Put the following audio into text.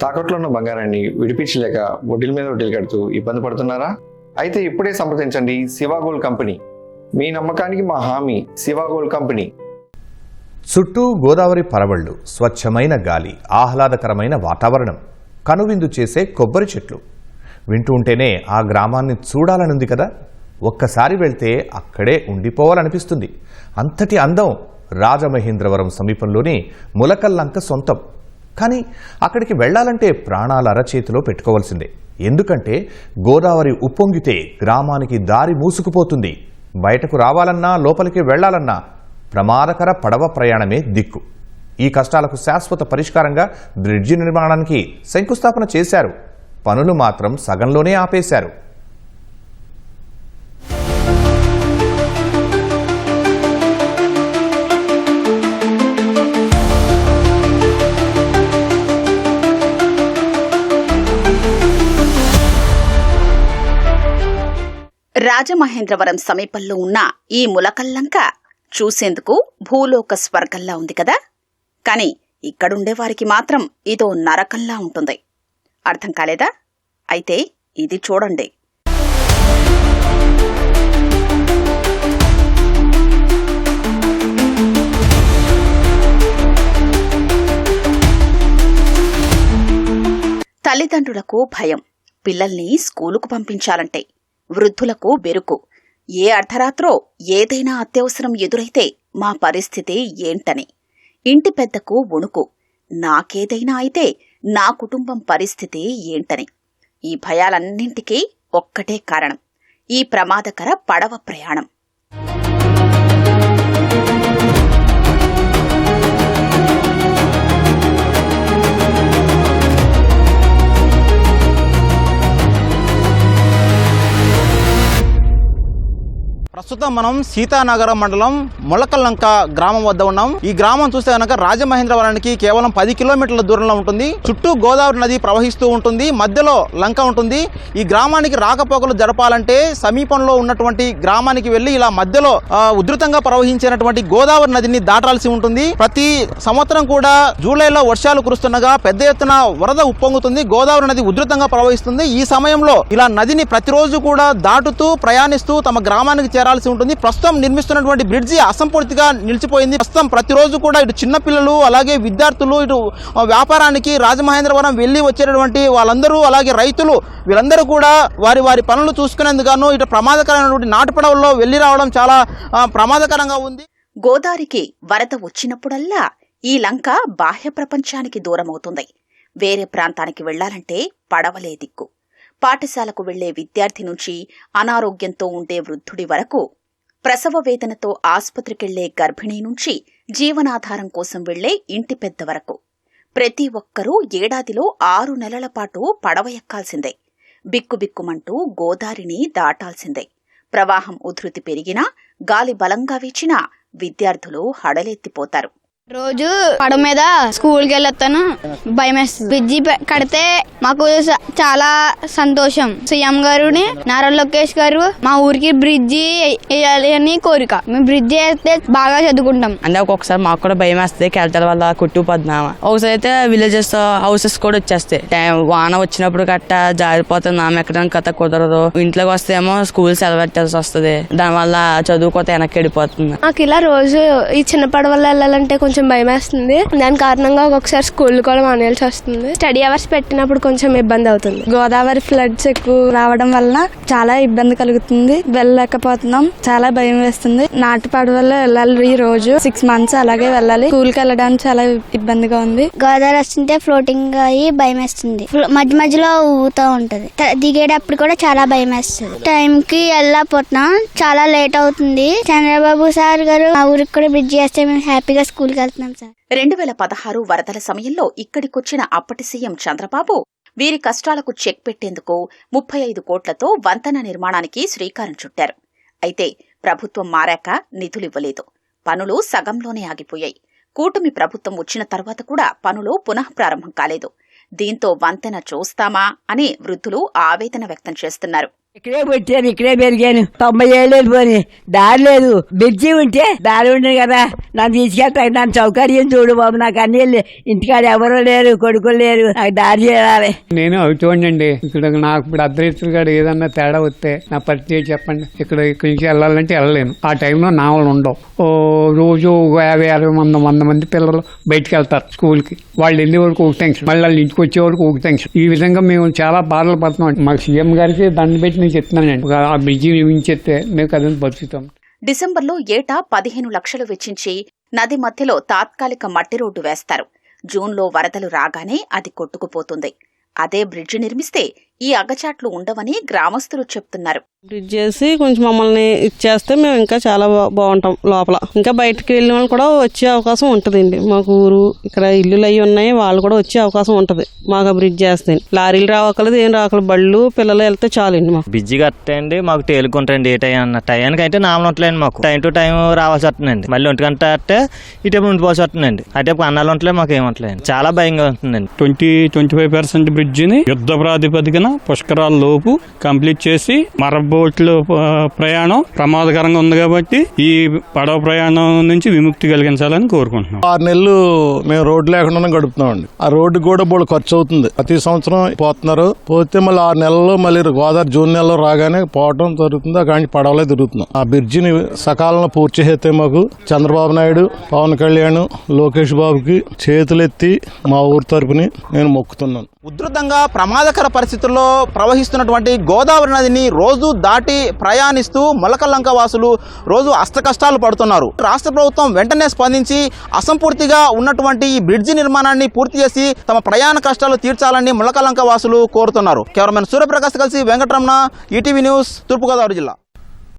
తాకట్లో ఉన్న బంగారాన్ని విడిపించలేక వడ్డీల మీద వడ్డీలు కడుతూ ఇబ్బంది పడుతున్నారా? అయితే ఇప్పుడే సంప్రదించండి శివ గోల్డ్ కంపెనీ. మీ నమ్మకానికి మా హామీ శివ గోల్డ్ కంపెనీ. చుట్టూ గోదావరి పరవళ్లు, స్వచ్ఛమైన గాలి, ఆహ్లాదకరమైన వాతావరణం, కనువిందు చేసే కొబ్బరి చెట్లు. వింటూ ఉంటేనే ఆ గ్రామాన్ని చూడాలనుంది కదా. ఒక్కసారి వెళ్తే అక్కడే ఉండిపోవాలనిపిస్తుంది. అంతటి అందం రాజమహేంద్రవరం సమీపంలోని ములకల్లంక సొంతం. కానీ అక్కడికి వెళ్లాలంటే ప్రాణాల అరచేతిలో పెట్టుకోవాల్సిందే. ఎందుకంటే గోదావరి ఉప్పొంగితే గ్రామానికి దారి మూసుకుపోతుంది. బయటకు రావాలన్నా లోపలికి వెళ్లాలన్నా ప్రమాదకర పడవ ప్రయాణమే దిక్కు. ఈ కష్టాలకు శాశ్వత పరిష్కారంగా బ్రిడ్జి నిర్మాణానికి శంకుస్థాపన చేశారు. పనులు మాత్రం సగంలోనే ఆపేశారు. రాజమహేంద్రవరం సమీపంలో ఉన్న ఈ ములకల్లంక చూసేందుకు భూలోక స్వర్గంలా ఉంది కదా. కాని ఇక్కడుండేవారికి మాత్రం ఇదో నరకంలా ఉంటుంది. అర్థం కాలేదా? అయితే ఇది చూడండి. తల్లిదండ్రులకు భయం, పిల్లల్ని స్కూలుకు పంపించాలంటే. వృద్ధులకు బెరుకు, ఏ అర్ధరాత్రో ఏదైనా అత్యవసరం ఎదురైతే మా పరిస్థితి ఏంటని. ఇంటి పెద్దకు వణుకు, నాకేదైనా అయితే నా కుటుంబం పరిస్థితి ఏంటని. ఈ భయాలన్నింటికీ ఒక్కటే కారణం, ఈ ప్రమాదకర పడవ ప్రయాణం. ప్రస్తుతం మనం సీతానగరం మండలం ములకల్లంక గ్రామం వద్ద ఉన్నాం. ఈ గ్రామం చూస్తే కనుక రాజమహేంద్రవరానికి కేవలం 10 కిలోమీటర్ల దూరంలో ఉంటుంది. చుట్టూ గోదావరి నది ప్రవహిస్తూ ఉంటుంది, మధ్యలో లంక ఉంటుంది. ఈ గ్రామానికి రాకపోకలు జరపాలంటే సమీపంలో ఉన్నటువంటి గ్రామానికి వెళ్లి ఇలా మధ్యలో ఉధృతంగా ప్రవహించినటువంటి గోదావరి నదిని దాటాల్సి ఉంటుంది. ప్రతి సంవత్సరం కూడా జూలైలో వర్షాలు కురుస్తుండగా పెద్ద ఎత్తున వరద ఉప్పొంగుతుంది, గోదావరి నది ఉధృతంగా ప్రవహిస్తుంది. ఈ సమయంలో ఇలా నదిని ప్రతిరోజు కూడా దాటుతూ ప్రయాణిస్తూ తమ గ్రామానికి చేరాల్సి ఉంటుంది. ప్రస్తుతం నిర్మిస్తున్నటువంటి బ్రిడ్జి అసంపూర్తిగా నిలిచిపోయింది. ప్రస్తుతం ప్రతిరోజు కూడా ఇటు చిన్నపిల్లలు అలాగే విద్యార్థులు ఇటు వ్యాపారానికి రాజమహేంద్రవరం వెళ్లి వచ్చేటటువంటి వాళ్ళందరూ అలాగే రైతులు వీళ్ళందరూ కూడా వారి వారి పనులు చూసుకునేందుకు ఇటు ప్రమాదకరమైనటువంటి నాటు పడవల్లో వెళ్లి రావడం చాలా ప్రమాదకరంగా ఉంది. గోదావరికి వరద వచ్చినప్పుడల్లా ఈ లంక బాహ్య ప్రపంచానికి దూరమవుతుంది. వేరే ప్రాంతానికి వెళ్లాలంటే పడవలే దిక్కు. పాఠశాలకు వెళ్లే విద్యార్థి నుంచి అనారోగ్యంతో ఉండే వృద్ధుడి వరకు, ప్రసవ వేదనతో ఆస్పత్రికెళ్లే గర్భిణీ నుంచి జీవనాధారం కోసం వెళ్లే ఇంటి పెద్ద వరకు ప్రతి ఒక్కరూ ఏడాదిలో 6 నెలల పాటు పడవ ఎక్కాల్సిందే. బిక్కుబిక్కుమంటూ గోదారిని దాటాల్సిందే. ప్రవాహం ఉధృతి పెరిగినా, గాలి బలంగా వీచినా విద్యార్థులు హడలెత్తిపోతారు. రోజు పడవ మీద స్కూల్కి వెళ్ళొస్తాను, భయం వేస్తుంది. బ్రిడ్జి కడితే మాకు చాలా సంతోషం. సీఎం గారుని నారా లోకేష్ గారు మా ఊరికి బ్రిడ్జి వేయాలి అని కోరిక. మేము బ్రిడ్జి వేస్తే బాగా చదువుకుంటాం. అంటే ఒక్కొక్కసారి మాకు కూడా భయం వేస్తుంది, కెరటాల వల్ల కొట్టుకుపోతున్నామా. ఒకసారి అయితే విలేజెస్ హౌసెస్ కూడా వచ్చేస్తాయి. వాన వచ్చినప్పుడు గట్ట జారిపోతుంది, నామ ఎక్కడానికి కథ కుదరదు. ఇంట్లోకి వస్తే ఏమో స్కూల్ సెలవు పెట్టాల్సి వస్తుంది. దానివల్ల చదువుకోతే వెనక్కి వెళ్ళిపోతుంది. మాకు ఇలా రోజు ఈ చిన్న పడవల్లో వెళ్ళాలంటే కొంచెం భయం వేస్తుంది. దాని కారణంగా ఒక్కొక్కసారి స్కూల్ కూడా మానేయాల్సి వస్తుంది. స్టడీ అవర్స్ పెట్టినప్పుడు కొంచెం ఇబ్బంది అవుతుంది. గోదావరి ఫ్లడ్స్ ఎక్కువ రావడం వల్ల చాలా ఇబ్బంది కలుగుతుంది. వెళ్ళలేకపోతున్నాం, చాలా భయం వేస్తుంది. నాటు పడవల్లో వెళ్ళాలి, ఈ రోజు 6 months అలాగే వెళ్ళాలి. స్కూల్ కి వెళ్ళడానికి చాలా ఇబ్బందిగా ఉంది. గోదావరి వస్తుంటే ఫ్లోటింగ్ అయ్యి భయం వేస్తుంది. మధ్య మధ్యలో ఊగుతూ ఉంటది. దిగేటప్పుడు కూడా చాలా భయం వేస్తుంది. టైం కి వెళ్ళకపోతున్నాం, చాలా లేట్ అవుతుంది. చంద్రబాబు సార్ గారు మా ఊరికి కూడా బ్రిడ్జ్ చేస్తే మేము హ్యాపీగా స్కూల్ కి వెళ్తున్నాం సార్. 2016 వరదల సమయంలో ఇక్కడికొచ్చిన అప్పటి సీఎం చంద్రబాబు వీరి కష్టాలకు చెక్ పెట్టేందుకు 35 కోట్లతో వంతెన నిర్మాణానికి శ్రీకారం చుట్టారు. అయితే ప్రభుత్వం మారాక నిధులివ్వలేదు. పనులు సగంలోనే ఆగిపోయాయి. కూటమి ప్రభుత్వం వచ్చిన తర్వాత కూడా పనులు పునః ప్రారంభం కాలేదు. దీంతో వంతెన చూస్తామా అని వృద్ధులు ఆవేదన వ్యక్తం చేస్తున్నారు. ఇక్కడే పుట్టాను, ఇక్కడే పెరిగాను. 90 ఏళ్ళు వెళ్ళిపోయి దారి లేదు. బ్రిడ్జి ఉంటే దారి ఉండదు కదా, నన్ను తీసుకెళ్తాను. నన్ను సౌకర్యం చూడు బాబు. నాకు అన్ని ఇంటికాడ ఎవరు లేరు, కొడుకులు లేరు, నాకు దారి చేయాలి. నేను అవుతుండండి. ఇక్కడ నాకు ఇప్పుడు అర్ధరాత్రి గారు ఏదన్నా తేడా వస్తే నా పరిస్థితి చెప్పండి. ఇక్కడి నుంచి వెళ్ళాలంటే వెళ్ళలేను. ఆ టైంలో నావలు ఉండవు. రోజు 50-60 మంది పిల్లలు బయటకు వెళ్తారు స్కూల్కి. వాళ్ళు వెళ్ళే వరకు ఒక టెన్షన్, మళ్ళీ వాళ్ళు ఇంటికి వచ్చే వరకు ఒక టెన్షన్. ఈ విధంగా మేము చాలా బాధలు పడుతున్నాం. మాకు సీఎం గారికి దండ పెట్టి నేను చెప్తున్నానండి, ఆ బ్రిడ్జి నిర్మించేస్తే మేము కదని బతుకుతాం. డిసెంబర్లో ఏటా 15 లక్షలు వెచ్చించి నది మధ్యలో తాత్కాలిక మట్టి రోడ్డు వేస్తారు. జూన్లో వరదలు రాగానే అది కొట్టుకుపోతుంది. అదే బ్రిడ్జి నిర్మిస్తే ఈ అగచాట్లు ఉండవని గ్రామస్తులు చెప్తున్నారు. బ్రిడ్జ్ చేసి కొంచెం మమ్మల్ని ఇచ్చేస్తే మేము ఇంకా చాలా బాగుంటాం లోపల. ఇంకా బయటకు వెళ్ళిన వాళ్ళు కూడా వచ్చే అవకాశం ఉంటుందండి. మాకు ఊరు ఇక్కడ ఇల్లులు అవి ఉన్నాయి, వాళ్ళు కూడా వచ్చే అవకాశం ఉంటుంది మాకు బ్రిడ్జ్ చేస్తే. లారీలు రావకలేదు, ఏం రావకలేదు, బళ్ళు పిల్లలు వెళ్తే చాలండి. మాకు బ్రిడ్జి కట్టండి, మాకు తేలుకుంటాయండి. ఏ టైం అన్న టైంకి అయితే నామలు ఉంటలేండి. మాకు టైం టు టైం రావాల్సి వస్తుందండి. మళ్ళీ 1 గంట అంటే ఇటు ఉండిపోవాల్సి వస్తుందండి. అటే అన్నాలు ఉంటలే, మాకు ఏమంటలేదు. చాలా భయంగా ఉంటుందండి. 20-25% బ్రిడ్జిని యుద్ధ ప్రాతిపదికన పుష్కరాల లోపు కంప్లీట్ చేసి మరబోట్లు ప్రయాణం ప్రమాదకరంగా ఉంది కాబట్టి ఈ పడవ ప్రయాణం నుంచి విముక్తి కలిగించాలని కోరుకుంటున్నాం. 6 నెలలు మేము రోడ్డు లేకుండా గడుపుతున్నామండి. ఆ రోడ్డు కూడా బోళ్ళు ఖర్చు అవుతుంది. ప్రతి సంవత్సరం పోతున్నారు. పోతే మళ్ళీ 6 నెలల్లో మళ్ళీ గోదావరి జూన్ నెలలో రాగానే పోవటం జరుగుతుంది. అక్కడి పడవలే తిరుగుతున్నాం. ఆ బ్రిడ్జిని సకాలంలో పూర్తి చేస్తే మాకు చంద్రబాబు నాయుడు, పవన్ కళ్యాణ్, లోకేష్ బాబుకి చేతులెత్తి మా ఊరు తరపుని నేను మొక్కుతున్నాను. ఉధృతంగా ప్రమాదకర పరిస్థితుల్లో ప్రవహిస్తున్నటువంటి గోదావరి నదిని రోజు దాటి ప్రయాణిస్తూ మొలకల్లంక వాసులు రోజు అష్టకష్టాలు పడుతున్నారు. రాష్ట్ర ప్రభుత్వం వెంటనే స్పందించి అసంపూర్తిగా ఉన్నటువంటి ఈ బ్రిడ్జి నిర్మాణాన్ని పూర్తి చేసి తమ ప్రయాణ కష్టాలు తీర్చాలని మొలకల్లంక వాసులు కోరుతున్నారు. కెమెరామెన్ సూర్యప్రకాష్ కలిసి వెంకటరమణ, ఈటీవీ న్యూస్, తూర్పుగోదావరి జిల్లా.